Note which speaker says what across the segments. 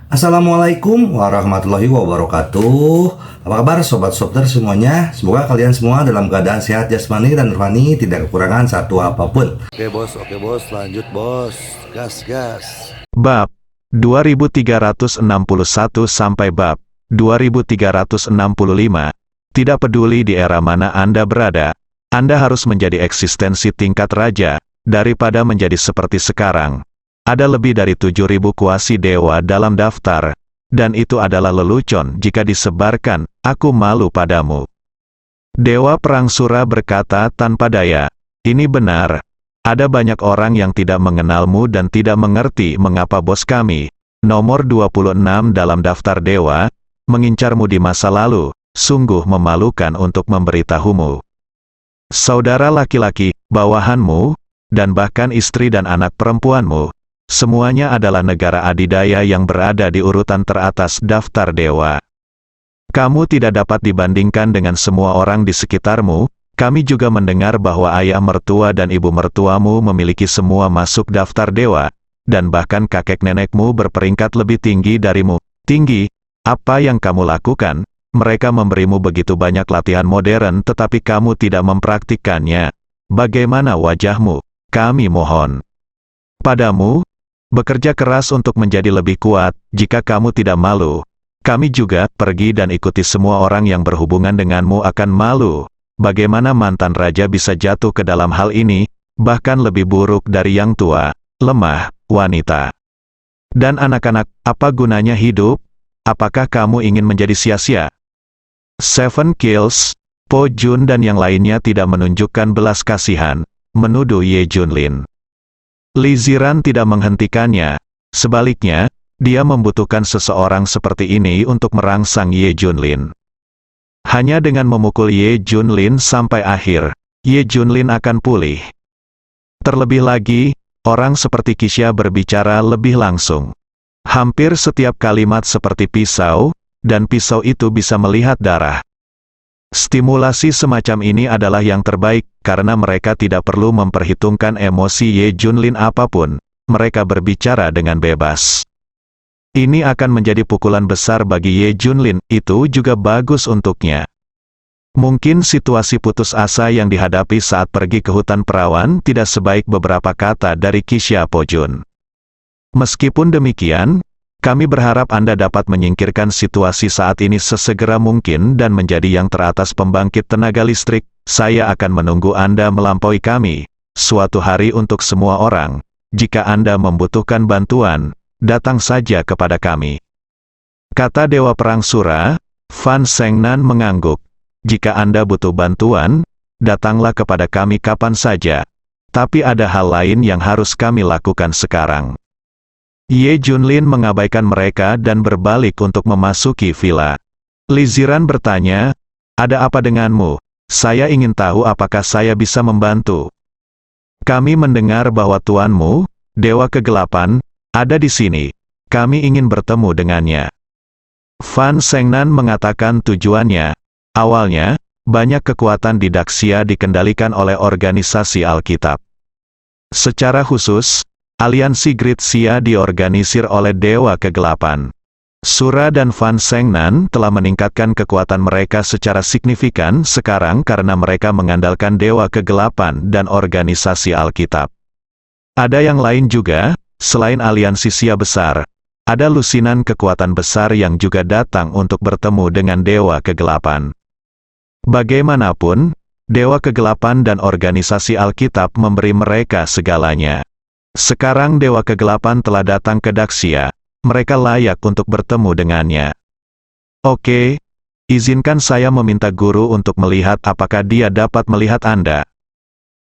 Speaker 1: Assalamualaikum warahmatullahi wabarakatuh. Apa kabar sobat Softer semuanya? Semoga kalian semua dalam keadaan sehat jasmani dan rohani, tidak kekurangan satu apapun. Oke bos, lanjut bos. Gas, gas.
Speaker 2: Bab 2361 sampai bab 2365. Tidak peduli di era mana Anda berada, Anda harus menjadi eksistensi tingkat raja, daripada menjadi seperti sekarang. Ada lebih dari 7.000 kuasi dewa dalam daftar, dan itu adalah lelucon jika disebarkan. Aku malu padamu. Dewa Perang Sura berkata tanpa daya, ini benar. Ada banyak orang yang tidak mengenalmu dan tidak mengerti mengapa bos kami, nomor 26 dalam daftar dewa, mengincarmu di masa lalu. Sungguh memalukan untuk memberitahumu. Saudara laki-laki, bawahanmu, dan bahkan istri dan anak perempuanmu, semuanya adalah negara adidaya yang berada di urutan teratas daftar dewa. Kamu tidak dapat dibandingkan dengan semua orang di sekitarmu. Kami juga mendengar bahwa ayah mertua dan ibu mertuamu memiliki semua masuk daftar dewa, dan bahkan kakek nenekmu berperingkat lebih tinggi darimu. Tinggi? Apa yang kamu lakukan? Mereka memberimu begitu banyak latihan modern tetapi kamu tidak mempraktikkannya. Bagaimana wajahmu? Kami mohon padamu, bekerja keras untuk menjadi lebih kuat. Jika kamu tidak malu, kami juga pergi dan ikuti semua orang yang berhubungan denganmu akan malu. Bagaimana mantan raja bisa jatuh ke dalam hal ini, bahkan lebih buruk dari yang tua, lemah, wanita, dan anak-anak? Apa gunanya hidup? Apakah kamu ingin menjadi sia-sia? Seven Kills, Po Jun dan yang lainnya tidak menunjukkan belas kasihan, menuduh Ye Junlin. Li Ziran tidak menghentikannya. Sebaliknya, dia membutuhkan seseorang seperti ini untuk merangsang Ye Junlin. Hanya dengan memukul Ye Junlin sampai akhir, Ye Junlin akan pulih. Terlebih lagi, orang seperti Qixia berbicara lebih langsung. Hampir setiap kalimat seperti pisau, dan pisau itu bisa melihat darah. Stimulasi semacam ini adalah yang terbaik, karena mereka tidak perlu memperhitungkan emosi Ye Junlin apapun. Mereka berbicara dengan bebas. Ini akan menjadi pukulan besar bagi Ye Junlin, itu juga bagus untuknya. Mungkin situasi putus asa yang dihadapi saat pergi ke hutan perawan tidak sebaik beberapa kata dari Qixia Po Jun. Meskipun demikian, kami berharap Anda dapat menyingkirkan situasi saat ini sesegera mungkin dan menjadi yang teratas pembangkit tenaga listrik. Saya akan menunggu Anda melampaui kami, suatu hari untuk semua orang. Jika Anda membutuhkan bantuan, datang saja kepada kami. Kata Dewa Perang Sura. Fan Sengnan mengangguk. Jika Anda butuh bantuan, datanglah kepada kami kapan saja. Tapi ada hal lain yang harus kami lakukan sekarang. Ye Junlin mengabaikan mereka dan berbalik untuk memasuki villa. Li Ziran bertanya, ada apa denganmu? Saya ingin tahu apakah saya bisa membantu. Kami mendengar bahwa tuanmu, Dewa Kegelapan, ada di sini. Kami ingin bertemu dengannya. Fan Sengnan mengatakan tujuannya. Awalnya, banyak kekuatan di Daxia dikendalikan oleh organisasi Alkitab. Secara khusus, Aliansi Great Xia diorganisir oleh Dewa Kegelapan. Sura dan Fan Sengnan telah meningkatkan kekuatan mereka secara signifikan sekarang karena mereka mengandalkan Dewa Kegelapan dan organisasi Alkitab. Ada yang lain juga, selain aliansi Xia besar, ada lusinan kekuatan besar yang juga datang untuk bertemu dengan Dewa Kegelapan. Bagaimanapun, Dewa Kegelapan dan organisasi Alkitab memberi mereka segalanya. Sekarang Dewa Kegelapan telah datang ke Daxia. Mereka layak untuk bertemu dengannya. Oke, izinkan saya meminta guru untuk melihat apakah dia dapat melihat Anda.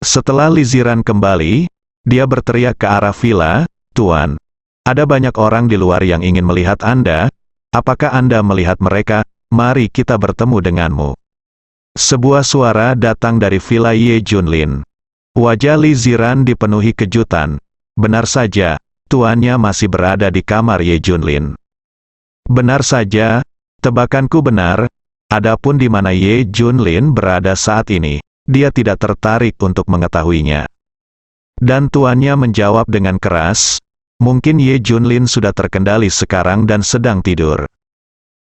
Speaker 2: Setelah Li Ziran kembali, dia berteriak ke arah villa, Tuan, ada banyak orang di luar yang ingin melihat Anda. Apakah Anda melihat mereka? Mari kita bertemu denganmu. Sebuah suara datang dari villa Ye Junlin. Wajah Li Ziran dipenuhi kejutan. Benar saja, tuannya masih berada di kamar Ye Junlin. Benar saja, tebakanku benar. Adapun di mana Ye Junlin berada saat ini, dia tidak tertarik untuk mengetahuinya. Dan tuannya menjawab dengan keras, Mungkin Ye Junlin sudah terkendali sekarang dan sedang tidur.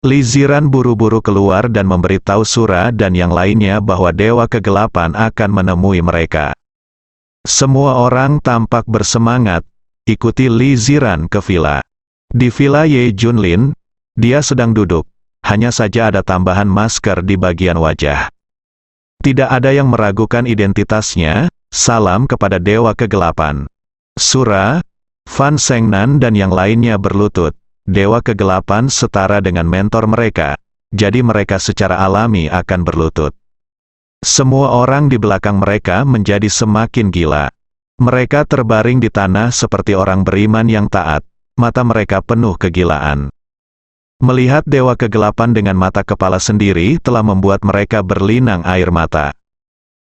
Speaker 2: Li Ziran buru-buru keluar dan memberitahu Sura dan yang lainnya bahwa Dewa Kegelapan akan menemui mereka. Semua orang tampak bersemangat, ikuti Li Ziran ke villa. Di villa Ye Junlin, dia sedang duduk, hanya saja ada tambahan masker di bagian wajah. Tidak ada yang meragukan identitasnya, salam kepada Dewa Kegelapan. Sura, Fan Sengnan dan yang lainnya berlutut. Dewa Kegelapan setara dengan mentor mereka, jadi mereka secara alami akan berlutut. Semua orang di belakang mereka menjadi semakin gila. Mereka terbaring di tanah seperti orang beriman yang taat, mata mereka penuh kegilaan. Melihat Dewa Kegelapan dengan mata kepala sendiri telah membuat mereka berlinang air mata.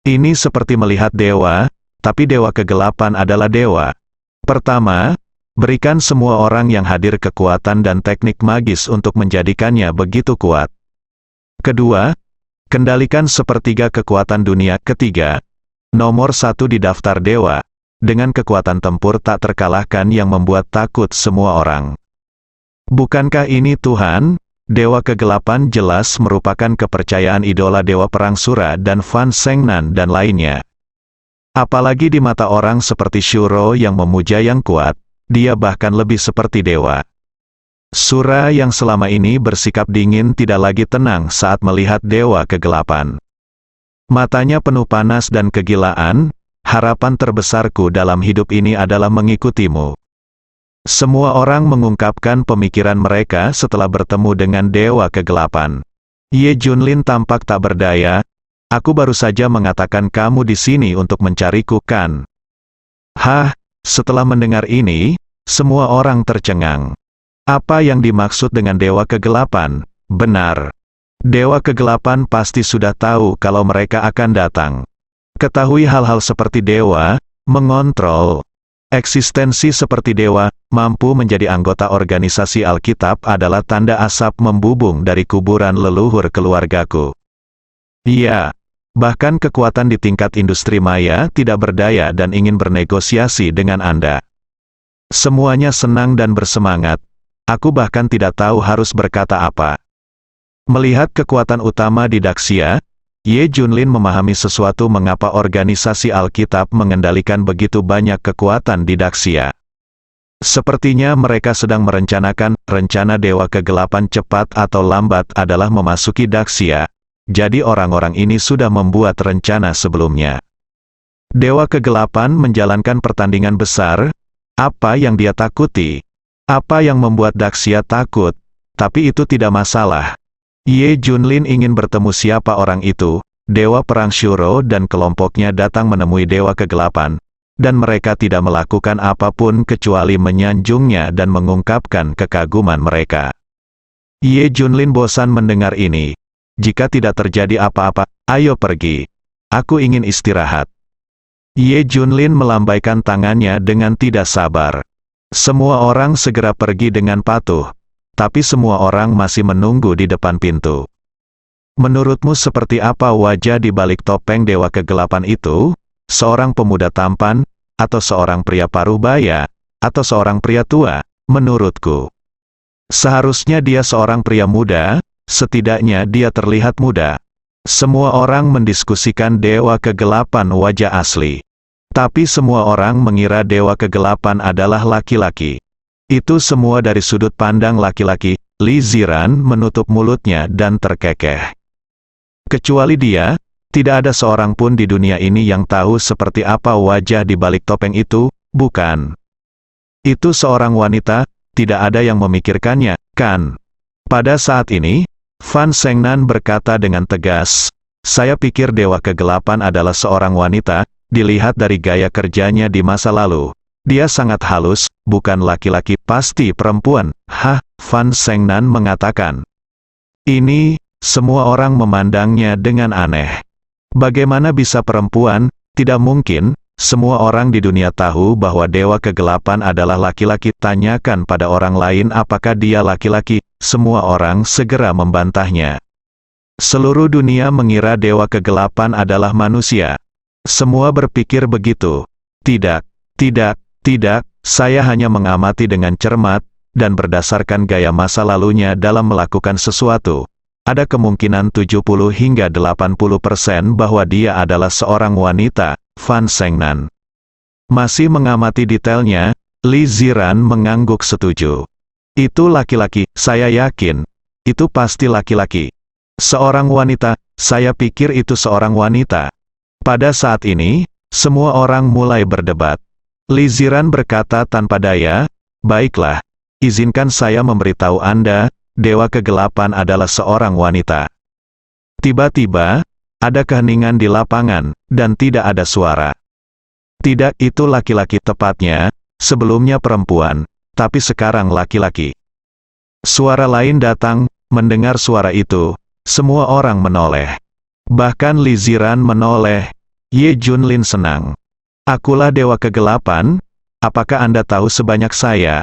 Speaker 2: Ini seperti melihat dewa, tapi Dewa Kegelapan adalah dewa. Pertama, berikan semua orang yang hadir kekuatan dan teknik magis untuk menjadikannya begitu kuat. Kedua, kendalikan sepertiga kekuatan dunia. Ketiga, nomor 1 di daftar dewa, dengan kekuatan tempur tak terkalahkan yang membuat takut semua orang. Bukankah ini Tuhan? Dewa Kegelapan jelas merupakan kepercayaan idola Dewa Perang Sura dan Fan Sengnan dan lainnya. Apalagi di mata orang seperti Shuro yang memuja yang kuat, dia bahkan lebih seperti dewa. Sura yang selama ini bersikap dingin tidak lagi tenang saat melihat Dewa Kegelapan. Matanya penuh panas dan kegilaan, harapan terbesarku dalam hidup ini adalah mengikutimu. Semua orang mengungkapkan pemikiran mereka setelah bertemu dengan Dewa Kegelapan. Ye Junlin tampak tak berdaya. Aku baru saja mengatakan kamu di sini untuk mencariku, kan? Hah, setelah mendengar ini, semua orang tercengang. Apa yang dimaksud dengan Dewa Kegelapan? Benar. Dewa Kegelapan pasti sudah tahu kalau mereka akan datang. Ketahui hal-hal seperti dewa, mengontrol. Eksistensi seperti dewa, mampu menjadi anggota organisasi Alkitab adalah tanda asap membubung dari kuburan leluhur keluargaku. Iya. Bahkan kekuatan di tingkat industri maya tidak berdaya dan ingin bernegosiasi dengan Anda. Semuanya senang dan bersemangat. Aku bahkan tidak tahu harus berkata apa. Melihat kekuatan utama di Daxia, Ye Junlin memahami sesuatu mengapa organisasi Alkitab mengendalikan begitu banyak kekuatan di Daxia. Sepertinya mereka sedang merencanakan, rencana Dewa Kegelapan cepat atau lambat adalah memasuki Daxia. Jadi orang-orang ini sudah membuat rencana sebelumnya. Dewa Kegelapan menjalankan pertandingan besar. Apa yang dia takuti? Apa yang membuat Daxia takut? Tapi itu tidak masalah. Ye Junlin ingin bertemu siapa orang itu. Dewa Perang Shuro dan kelompoknya datang menemui Dewa Kegelapan, dan mereka tidak melakukan apapun kecuali menyanjungnya dan mengungkapkan kekaguman mereka. Ye Junlin bosan mendengar ini. Jika tidak terjadi apa-apa, ayo pergi. Aku ingin istirahat. Ye Junlin melambaikan tangannya dengan tidak sabar. Semua orang segera pergi dengan patuh, tapi semua orang masih menunggu di depan pintu. Menurutmu seperti apa wajah di balik topeng Dewa Kegelapan itu? Seorang pemuda tampan, atau seorang pria paruh-baya, atau seorang pria tua? Menurutku, seharusnya dia seorang pria muda. Setidaknya dia terlihat muda. Semua orang mendiskusikan Dewa Kegelapan wajah asli. Tapi semua orang mengira Dewa Kegelapan adalah laki-laki. Itu semua dari sudut pandang laki-laki. Li Ziran menutup mulutnya dan terkekeh. Kecuali dia, tidak ada seorang pun di dunia ini yang tahu seperti apa wajah di balik topeng itu, bukan? Itu seorang wanita, tidak ada yang memikirkannya, kan? Pada saat ini, Fan Sengnan berkata dengan tegas, saya pikir Dewa Kegelapan adalah seorang wanita, dilihat dari gaya kerjanya di masa lalu. Dia sangat halus, bukan laki-laki, pasti perempuan. Hah, Fan Sengnan mengatakan. Ini, semua orang memandangnya dengan aneh. Bagaimana bisa perempuan? Tidak mungkin. Semua orang di dunia tahu bahwa Dewa Kegelapan adalah laki-laki. Tanyakan pada orang lain apakah dia laki-laki. Semua orang segera membantahnya. Seluruh dunia mengira Dewa Kegelapan adalah manusia. Semua berpikir begitu. Tidak, tidak, tidak, Saya hanya mengamati dengan cermat, dan berdasarkan gaya masa lalunya dalam melakukan sesuatu. Ada kemungkinan 70 hingga 80% bahwa dia adalah seorang wanita, Fan Sengnan. Masih mengamati detailnya, Li Ziran mengangguk setuju. Itu laki-laki, saya yakin. Itu pasti laki-laki. Seorang wanita, saya pikir itu seorang wanita. Pada saat ini, semua orang mulai berdebat. Li Ziran berkata tanpa daya, baiklah, izinkan saya memberitahu Anda, Dewa Kegelapan adalah seorang wanita. Tiba-tiba, ada keheningan di lapangan, dan tidak ada suara. Tidak, itu laki-laki tepatnya, sebelumnya perempuan, tapi sekarang laki-laki. Suara lain datang, mendengar suara itu, semua orang menoleh. Bahkan Li Ziran menoleh. Ye Junlin senang. Akulah Dewa Kegelapan, apakah Anda tahu sebanyak saya?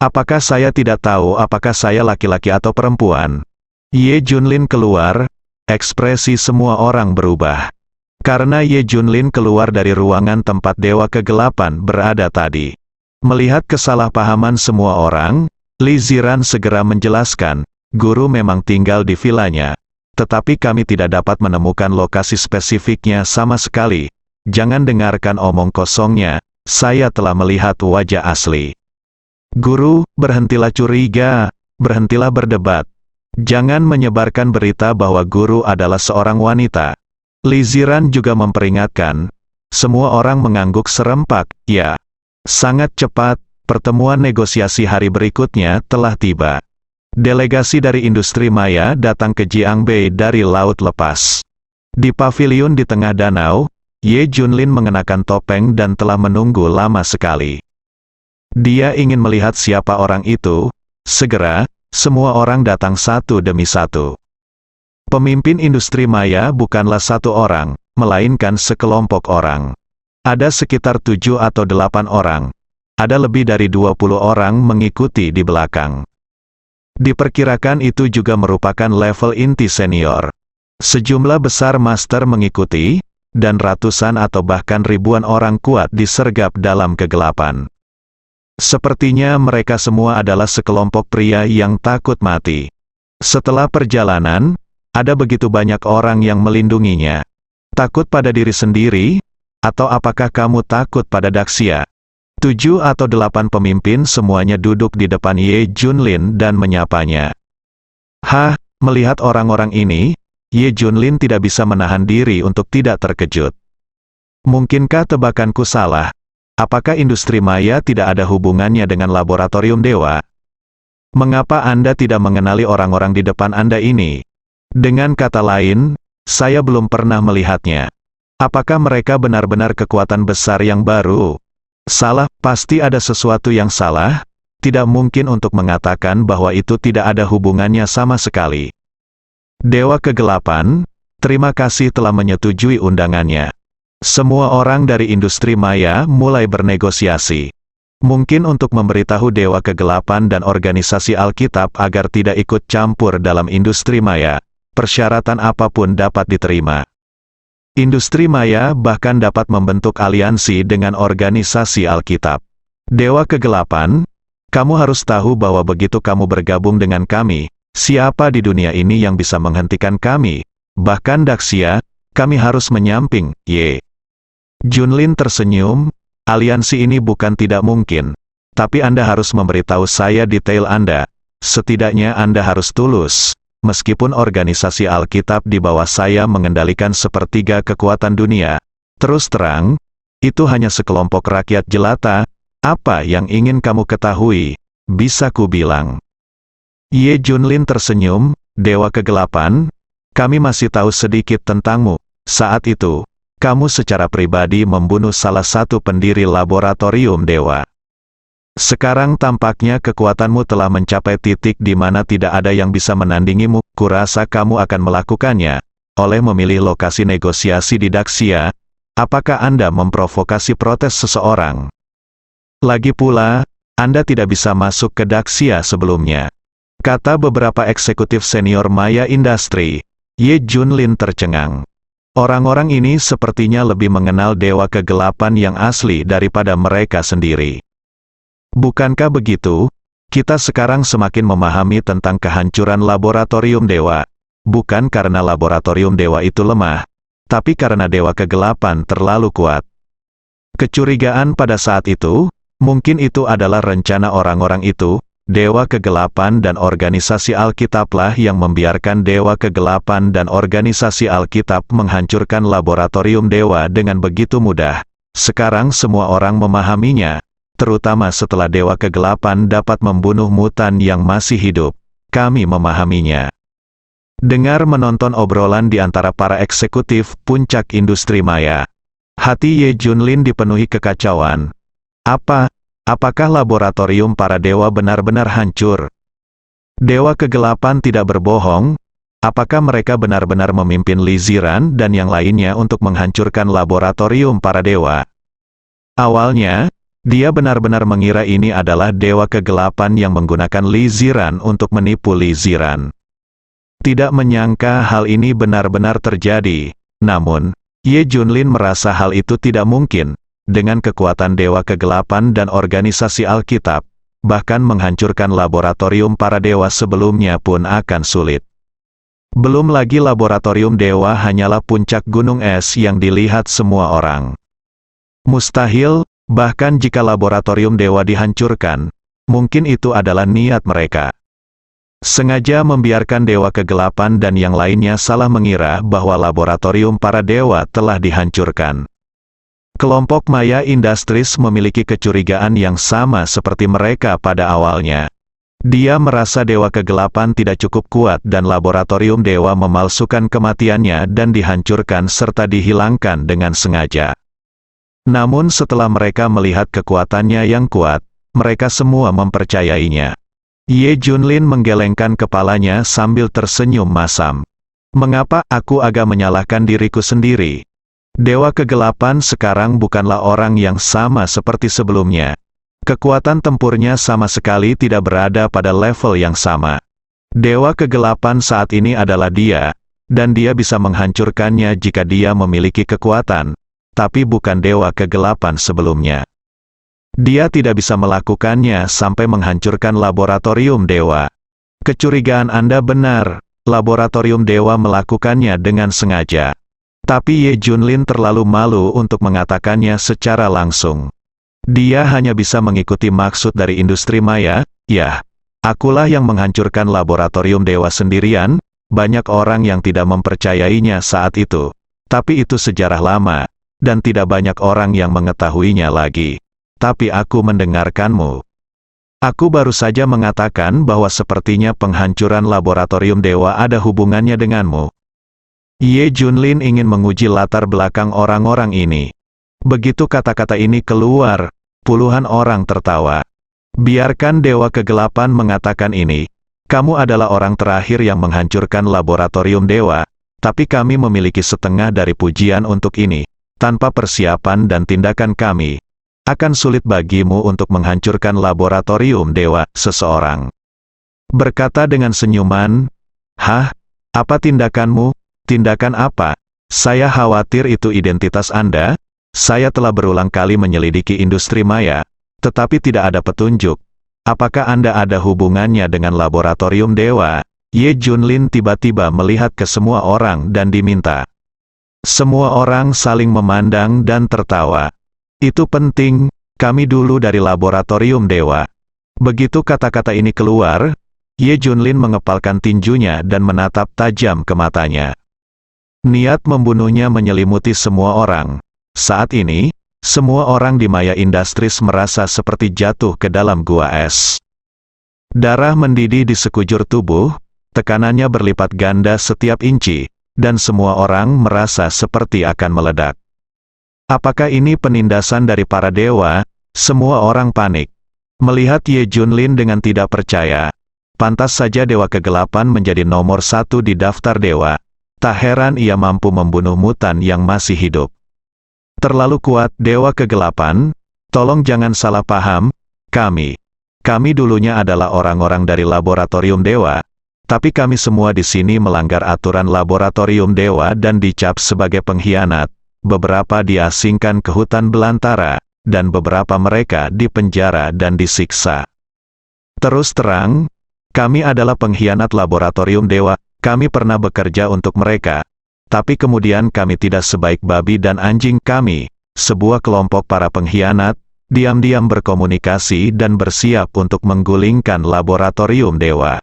Speaker 2: Apakah saya tidak tahu apakah saya laki-laki atau perempuan? Ye Junlin keluar, ekspresi semua orang berubah. Karena Ye Junlin keluar dari ruangan tempat Dewa Kegelapan berada tadi. Melihat kesalahpahaman semua orang, Li Ziran segera menjelaskan, guru memang tinggal di vilanya. Tetapi kami tidak dapat menemukan lokasi spesifiknya sama sekali. Jangan dengarkan omong kosongnya, saya telah melihat wajah asli. Guru, berhentilah curiga, berhentilah berdebat. Jangan menyebarkan berita bahwa guru adalah seorang wanita. Li Ziran juga memperingatkan. Semua orang mengangguk serempak, ya. Sangat cepat, pertemuan negosiasi hari berikutnya telah tiba. Delegasi dari industri maya datang ke Jiangbei dari Laut Lepas. Di pavilion di tengah danau, Ye Junlin mengenakan topeng dan telah menunggu lama sekali. Dia ingin melihat siapa orang itu. Segera, semua orang datang satu demi satu. Pemimpin industri maya bukanlah satu orang, melainkan sekelompok orang. Ada sekitar 7 atau 8 orang. Ada lebih dari 20 orang mengikuti di belakang. Diperkirakan itu juga merupakan level inti senior. Sejumlah besar master mengikuti, dan ratusan atau bahkan ribuan orang kuat disergap dalam kegelapan. Sepertinya mereka semua adalah sekelompok pria yang takut mati. Setelah perjalanan, ada begitu banyak orang yang melindunginya. Takut pada diri sendiri? Atau apakah kamu takut pada Daxia? 7 atau 8 pemimpin semuanya duduk di depan Ye Junlin dan menyapanya. Melihat orang-orang ini, Ye Junlin tidak bisa menahan diri untuk tidak terkejut. Mungkinkah tebakanku salah? Apakah industri maya tidak ada hubungannya dengan laboratorium dewa? Mengapa Anda tidak mengenali orang-orang di depan Anda ini? Dengan kata lain, saya belum pernah melihatnya. Apakah mereka benar-benar kekuatan besar yang baru? Salah, pasti ada sesuatu yang salah. Tidak mungkin untuk mengatakan bahwa itu tidak ada hubungannya sama sekali. Dewa Kegelapan, terima kasih telah menyetujui undangannya. Semua orang dari industri maya mulai bernegosiasi. Mungkin untuk memberitahu Dewa Kegelapan dan organisasi Alkitab agar tidak ikut campur dalam industri maya, persyaratan apapun dapat diterima. Industri maya bahkan dapat membentuk aliansi dengan organisasi Alkitab. Dewa Kegelapan, kamu harus tahu bahwa begitu kamu bergabung dengan kami, siapa di dunia ini yang bisa menghentikan kami? Bahkan Daxia, kami harus menyamping, Ye. Junlin tersenyum, aliansi ini bukan tidak mungkin. Tapi Anda harus memberitahu saya detail Anda. Setidaknya Anda harus tulus. Meskipun organisasi Alkitab di bawah saya mengendalikan sepertiga kekuatan dunia. Terus terang, itu hanya sekelompok rakyat jelata. Apa yang ingin kamu ketahui? Bisa ku bilang. Ye Junlin tersenyum, Dewa Kegelapan, kami masih tahu sedikit tentangmu. Saat itu, kamu secara pribadi membunuh salah satu pendiri laboratorium dewa. Sekarang tampaknya kekuatanmu telah mencapai titik di mana tidak ada yang bisa menandingimu. Kurasa kamu akan melakukannya. Oleh memilih lokasi negosiasi di Daxia, apakah Anda memprovokasi protes seseorang? Lagi pula, Anda tidak bisa masuk ke Daxia sebelumnya. Kata beberapa eksekutif senior Maya Industry. Ye Junlin tercengang. Orang-orang ini sepertinya lebih mengenal Dewa Kegelapan yang asli daripada mereka sendiri. Bukankah begitu? Kita sekarang semakin memahami tentang kehancuran laboratorium dewa. Bukan karena laboratorium dewa itu lemah, tapi karena dewa kegelapan terlalu kuat. Kecurigaan pada saat itu, mungkin itu adalah rencana orang-orang itu, dewa kegelapan dan organisasi Alkitablah yang membiarkan dewa kegelapan dan organisasi Alkitab menghancurkan laboratorium dewa dengan begitu mudah. Sekarang semua orang memahaminya, terutama setelah dewa kegelapan dapat membunuh mutan yang masih hidup. Kami memahaminya. Dengar menonton obrolan di antara para eksekutif puncak industri maya. Hati Ye Junlin dipenuhi kekacauan. Apakah laboratorium para dewa benar-benar hancur? Dewa kegelapan tidak berbohong. Apakah mereka benar-benar memimpin Li Ziran dan yang lainnya untuk menghancurkan laboratorium para dewa? Awalnya, dia benar-benar mengira ini adalah dewa kegelapan yang menggunakan Li Ziran untuk menipu Li Ziran. Tidak menyangka hal ini benar-benar terjadi. Namun, Ye Junlin merasa hal itu tidak mungkin. Dengan kekuatan dewa kegelapan dan organisasi Alkitab, bahkan menghancurkan laboratorium para dewa sebelumnya pun akan sulit. Belum lagi laboratorium dewa hanyalah puncak gunung es yang dilihat semua orang. Mustahil, bahkan jika laboratorium dewa dihancurkan, mungkin itu adalah niat mereka. Sengaja membiarkan dewa kegelapan dan yang lainnya salah mengira bahwa laboratorium para dewa telah dihancurkan. Kelompok Maya Industries memiliki kecurigaan yang sama seperti mereka pada awalnya. Dia merasa dewa kegelapan tidak cukup kuat dan laboratorium dewa memalsukan kematiannya dan dihancurkan serta dihilangkan dengan sengaja. Namun setelah mereka melihat kekuatannya yang kuat, mereka semua mempercayainya. Ye Junlin menggelengkan kepalanya sambil tersenyum masam. Mengapa aku agak menyalahkan diriku sendiri? Dewa kegelapan sekarang bukanlah orang yang sama seperti sebelumnya. Kekuatan tempurnya sama sekali tidak berada pada level yang sama. Dewa kegelapan saat ini adalah dia, dan dia bisa menghancurkannya jika dia memiliki kekuatan, tapi bukan dewa kegelapan sebelumnya. Dia tidak bisa melakukannya sampai menghancurkan laboratorium dewa. Kecurigaan Anda benar, laboratorium dewa melakukannya dengan sengaja. Tapi Ye Junlin terlalu malu untuk mengatakannya secara langsung. Dia hanya bisa mengikuti maksud dari industri maya. Ya, akulah yang menghancurkan laboratorium dewa sendirian. Banyak orang yang tidak mempercayainya saat itu. Tapi itu sejarah lama, dan tidak banyak orang yang mengetahuinya lagi. Tapi aku mendengarkanmu. Aku baru saja mengatakan bahwa sepertinya penghancuran laboratorium dewa ada hubungannya denganmu. Ye Junlin ingin menguji latar belakang orang-orang ini. Begitu kata-kata ini keluar, puluhan orang tertawa. Biarkan dewa kegelapan mengatakan ini. Kamu adalah orang terakhir yang menghancurkan laboratorium dewa, tapi kami memiliki setengah dari pujian untuk ini. Tanpa persiapan dan tindakan kami, akan sulit bagimu untuk menghancurkan laboratorium dewa seseorang. Berkata dengan senyuman, "Hah? Apa tindakanmu? Tindakan apa? Saya khawatir itu identitas Anda. Saya telah berulang kali menyelidiki industri maya, tetapi tidak ada petunjuk. Apakah Anda ada hubungannya dengan laboratorium dewa?" Ye Junlin tiba-tiba melihat ke semua orang dan diminta. Semua orang saling memandang dan tertawa. Itu penting, kami dulu dari laboratorium dewa. Begitu kata-kata ini keluar, Ye Junlin mengepalkan tinjunya dan menatap tajam ke matanya. Niat membunuhnya menyelimuti semua orang. Saat ini, semua orang di Maya Industries merasa seperti jatuh ke dalam gua es. Darah mendidih di sekujur tubuh, tekanannya berlipat ganda setiap inci, dan semua orang merasa seperti akan meledak. Apakah ini penindasan dari para dewa? Semua orang panik. Melihat Ye Junlin dengan tidak percaya. Pantas saja dewa kegelapan menjadi nomor 1 di daftar dewa. Tak heran ia mampu membunuh mutan yang masih hidup. Terlalu kuat dewa kegelapan? Tolong jangan salah paham. Kami dulunya adalah orang-orang dari laboratorium dewa. Tapi kami semua di sini melanggar aturan laboratorium dewa dan dicap sebagai pengkhianat. Beberapa diasingkan ke hutan belantara, dan beberapa mereka dipenjara dan disiksa. Terus terang, kami adalah pengkhianat laboratorium dewa, kami pernah bekerja untuk mereka, tapi kemudian kami tidak sebaik babi dan anjing. Kami, sebuah kelompok para pengkhianat, diam-diam berkomunikasi dan bersiap untuk menggulingkan laboratorium dewa.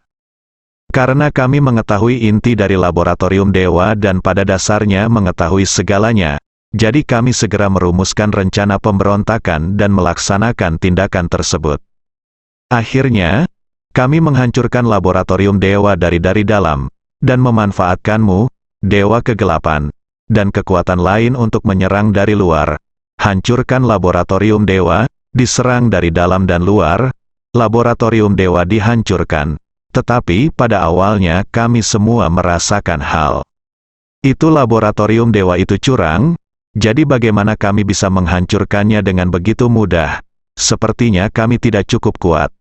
Speaker 2: Karena kami mengetahui inti dari laboratorium dewa dan pada dasarnya mengetahui segalanya, jadi kami segera merumuskan rencana pemberontakan dan melaksanakan tindakan tersebut. Akhirnya, kami menghancurkan laboratorium dewa dari dalam, dan memanfaatkanmu, dewa kegelapan, dan kekuatan lain untuk menyerang dari luar. Hancurkan laboratorium dewa, diserang dari dalam dan luar, laboratorium dewa dihancurkan. Tetapi pada awalnya kami semua merasakan hal itu laboratorium dewa itu curang, jadi bagaimana kami bisa menghancurkannya dengan begitu mudah? Sepertinya kami tidak cukup kuat.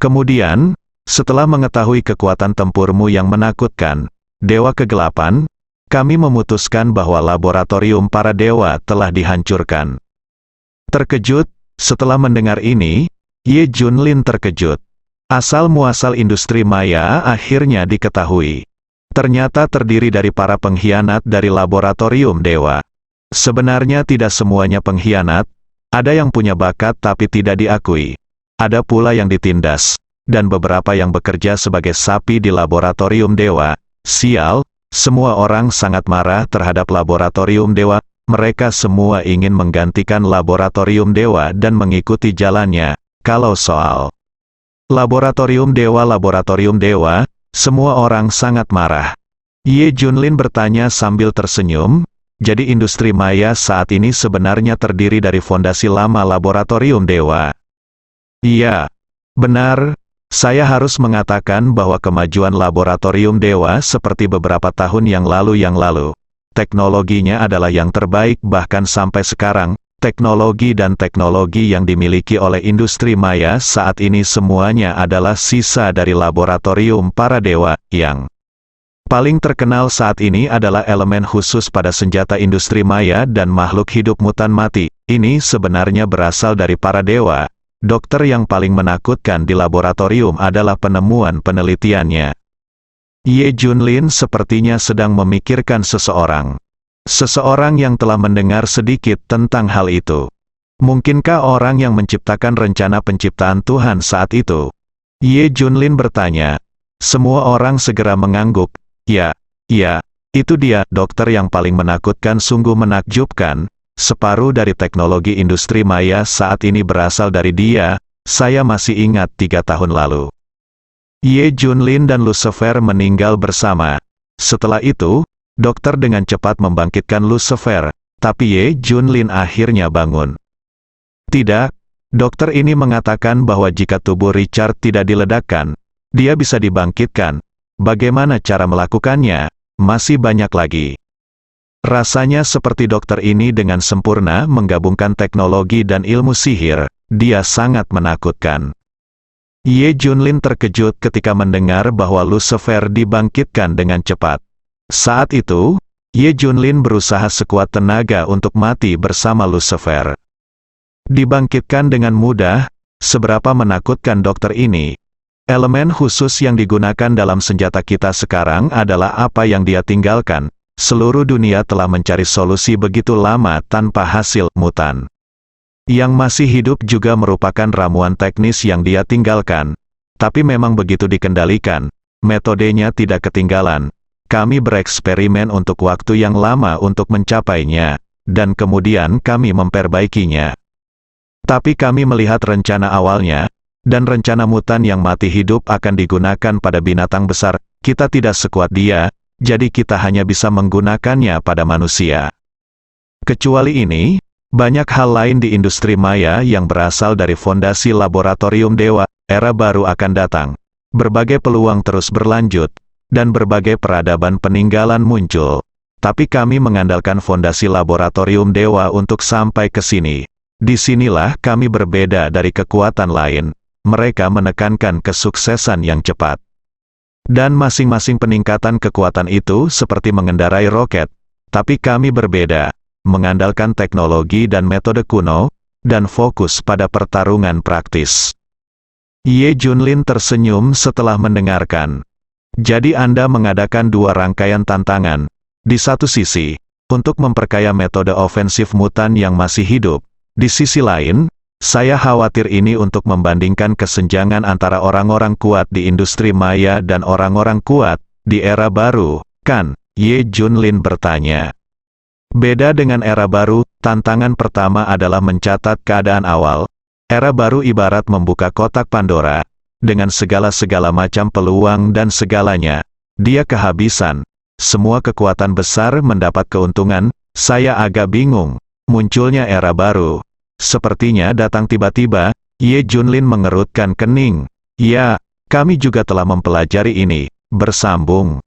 Speaker 2: Kemudian, setelah mengetahui kekuatan tempurmu yang menakutkan, Dewa Kegelapan, kami memutuskan bahwa laboratorium para dewa telah dihancurkan. Terkejut, setelah mendengar ini, Ye Junlin terkejut. Asal-muasal industri maya akhirnya diketahui. Ternyata terdiri dari para pengkhianat dari laboratorium dewa. Sebenarnya tidak semuanya pengkhianat, ada yang punya bakat tapi tidak diakui. Ada pula yang ditindas, dan beberapa yang bekerja sebagai sapi di laboratorium dewa. Sial, semua orang sangat marah terhadap laboratorium dewa. Mereka semua ingin menggantikan laboratorium dewa dan mengikuti jalannya. Kalau soal laboratorium dewa, semua orang sangat marah. Ye Junlin bertanya sambil tersenyum, jadi industri maya saat ini sebenarnya terdiri dari fondasi lama laboratorium dewa. Iya, benar, saya harus mengatakan bahwa kemajuan laboratorium dewa seperti beberapa tahun yang lalu, teknologinya adalah yang terbaik bahkan sampai sekarang. Teknologi dan teknologi yang dimiliki oleh industri maya saat ini semuanya adalah sisa dari laboratorium para dewa, yang paling terkenal saat ini adalah elemen khusus pada senjata industri maya dan makhluk hidup mutan mati. Ini sebenarnya berasal dari para dewa. Dokter yang paling menakutkan di laboratorium adalah penemuan penelitiannya. Ye Junlin sepertinya sedang memikirkan seseorang. Seseorang yang telah mendengar sedikit tentang hal itu. Mungkinkah orang yang menciptakan rencana penciptaan Tuhan saat itu? Ye Junlin bertanya. Semua orang segera mengangguk. Ya, itu dia, dokter yang paling menakutkan sungguh menakjubkan. Separuh dari teknologi industri maya saat ini berasal dari dia. Saya masih ingat 3 tahun lalu. Ye Junlin dan Lucifer meninggal bersama. Setelah itu, dokter dengan cepat membangkitkan Lucifer, tapi Ye Junlin akhirnya bangun. Tidak, dokter ini mengatakan bahwa jika tubuh Richard tidak diledakkan, dia bisa dibangkitkan. Bagaimana cara melakukannya? Masih banyak lagi. Rasanya seperti dokter ini dengan sempurna menggabungkan teknologi dan ilmu sihir, dia sangat menakutkan. Ye Junlin terkejut ketika mendengar bahwa Lucifer dibangkitkan dengan cepat. Saat itu, Ye Junlin berusaha sekuat tenaga untuk mati bersama Lucifer. Dibangkitkan dengan mudah, seberapa menakutkan dokter ini. Elemen khusus yang digunakan dalam senjata kita sekarang adalah apa yang dia tinggalkan. Seluruh dunia telah mencari solusi begitu lama tanpa hasil. Mutan yang masih hidup juga merupakan ramuan teknis yang dia tinggalkan. Tapi memang begitu dikendalikan, metodenya tidak ketinggalan. Kami bereksperimen untuk waktu yang lama untuk mencapainya, dan kemudian kami memperbaikinya. Tapi kami melihat rencana awalnya, dan rencana mutan yang mati hidup akan digunakan pada binatang besar. Kita tidak sekuat dia, jadi kita hanya bisa menggunakannya pada manusia. Kecuali ini, banyak hal lain di industri maya yang berasal dari fondasi laboratorium dewa. Era baru akan datang. Berbagai peluang terus berlanjut, dan berbagai peradaban peninggalan muncul. Tapi kami mengandalkan fondasi laboratorium dewa untuk sampai ke sini. Disinilah kami berbeda dari kekuatan lain. Mereka menekankan kesuksesan yang cepat. Dan masing-masing peningkatan kekuatan itu seperti mengendarai roket. Tapi kami berbeda. Mengandalkan teknologi dan metode kuno, dan fokus pada pertarungan praktis. Ye Junlin tersenyum setelah mendengarkan. Jadi Anda mengadakan dua rangkaian tantangan. Di satu sisi, untuk memperkaya metode ofensif mutan yang masih hidup. Di sisi lain, saya khawatir ini untuk membandingkan kesenjangan antara orang-orang kuat di industri maya dan orang-orang kuat di era baru, kan? Ye Junlin bertanya. Beda dengan era baru, tantangan pertama adalah mencatat keadaan awal. Era baru ibarat membuka kotak Pandora, dengan segala macam peluang dan segalanya. Dia kehabisan. Semua kekuatan besar mendapat keuntungan. Saya agak bingung. Munculnya era baru. Sepertinya datang tiba-tiba. Ye Junlin mengerutkan kening. Ya, kami juga telah mempelajari ini. Bersambung.